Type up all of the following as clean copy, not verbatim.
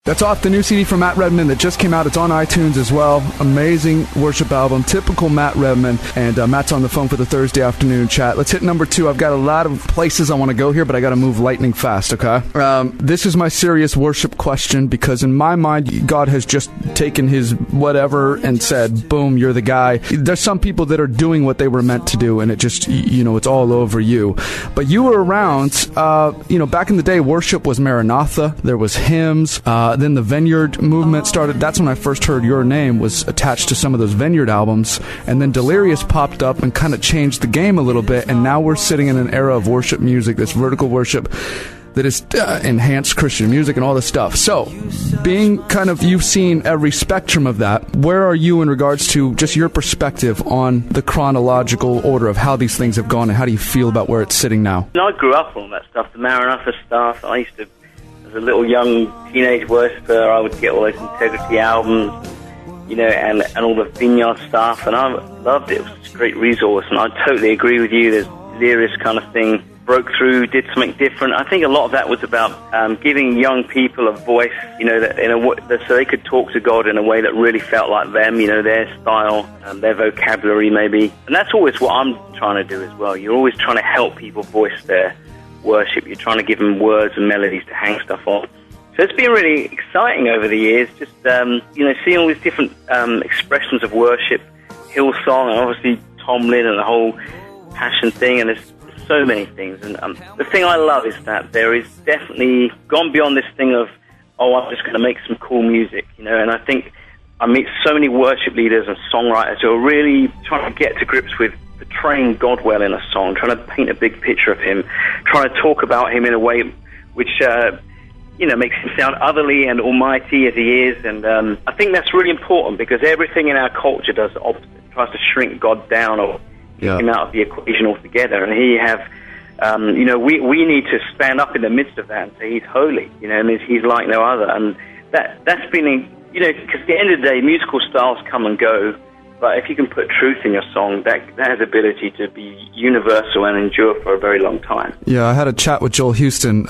That's off the new CD from Matt Redman that just came out. It's on iTunes as well. Amazing worship album, typical Matt Redman. And Matt's on the phone for the Thursday afternoon chat. Let's hit number 2. I've got a lot of places I want to go here, but I got to move lightning fast, okay? This is my serious worship question, because in my mind, God has just taken his whatever and said, boom, you're the guy. There's some people that are doing what they were meant to do, and it just, it's all over you. But you were around, back in the day, worship was Maranatha. There was hymns. Then the Vineyard movement started. That's when I first heard your name was attached to some of those Vineyard albums. And then Delirious popped up and kind of changed the game a little bit. And now we're sitting in an era of worship music, this vertical worship that is enhanced Christian music and all this stuff. So, being kind of, you've seen every spectrum of that, where are you in regards to just your perspective on the chronological order of how these things have gone, and how do you feel about where it's sitting now? I grew up on that stuff, the Maranatha stuff. I used to, as a little young teenage worshiper, I would get all those Integrity albums, and all the Vineyard stuff, and I loved it. It was a great resource, and I totally agree with you. There's Delirious kind of thing, broke through, did something different. I think a lot of that was about giving young people a voice, so they could talk to God in a way that really felt like them, their style, their vocabulary maybe. And that's always what I'm trying to do as well. You're always trying to help people voice their worship. You're trying to give them words and melodies to hang stuff on. So it's been really exciting over the years, just seeing all these different expressions of worship, Hillsong, and obviously Tomlin and the whole Passion thing, and there's so many things. And the thing I love is that there is definitely gone beyond this thing of, I'm just going to make some cool music, and I think I meet so many worship leaders and songwriters who are really trying to get to grips with portraying God well in a song, trying to paint a big picture of him, trying to talk about him in a way which makes him sound otherly and almighty as he is. And I think that's really important, because everything in our culture does the opposite. It tries to shrink God down or take him out of the equation altogether. And we need to stand up in the midst of that and say he's holy, and he's like no other. And that's been, because at the end of the day, musical styles come and go. But if you can put truth in your song, that has ability to be universal and endure for a very long time. Yeah, I had a chat with Joel Houston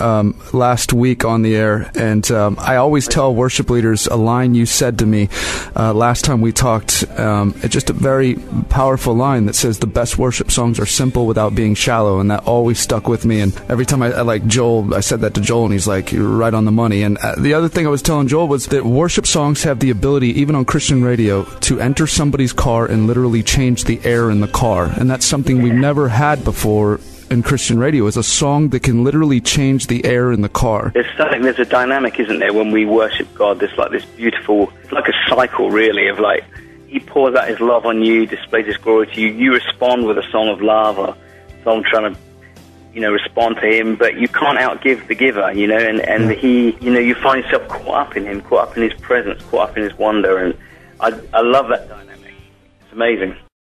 last week on the air, and I always tell worship leaders a line you said to me last time we talked. It's just a very powerful line that says the best worship songs are simple without being shallow, and that always stuck with me. And every time I like Joel, I said that to Joel, and he's like, you're right on the money. And the other thing I was telling Joel was that worship songs have the ability, even on Christian radio, to enter somebody's car and literally change the air in the car. And that's something we've never had before in Christian radio, is a song that can literally change the air in the car. There's a dynamic, isn't there, when we worship God? There's like this beautiful, it's like a cycle really, of like, he pours out his love on you, displays his glory to you, you respond with a song of love, or a song trying to respond to him, but you can't outgive the giver, and he, you find yourself caught up in him, caught up in his presence, caught up in his wonder, and I love that dynamic. It's amazing.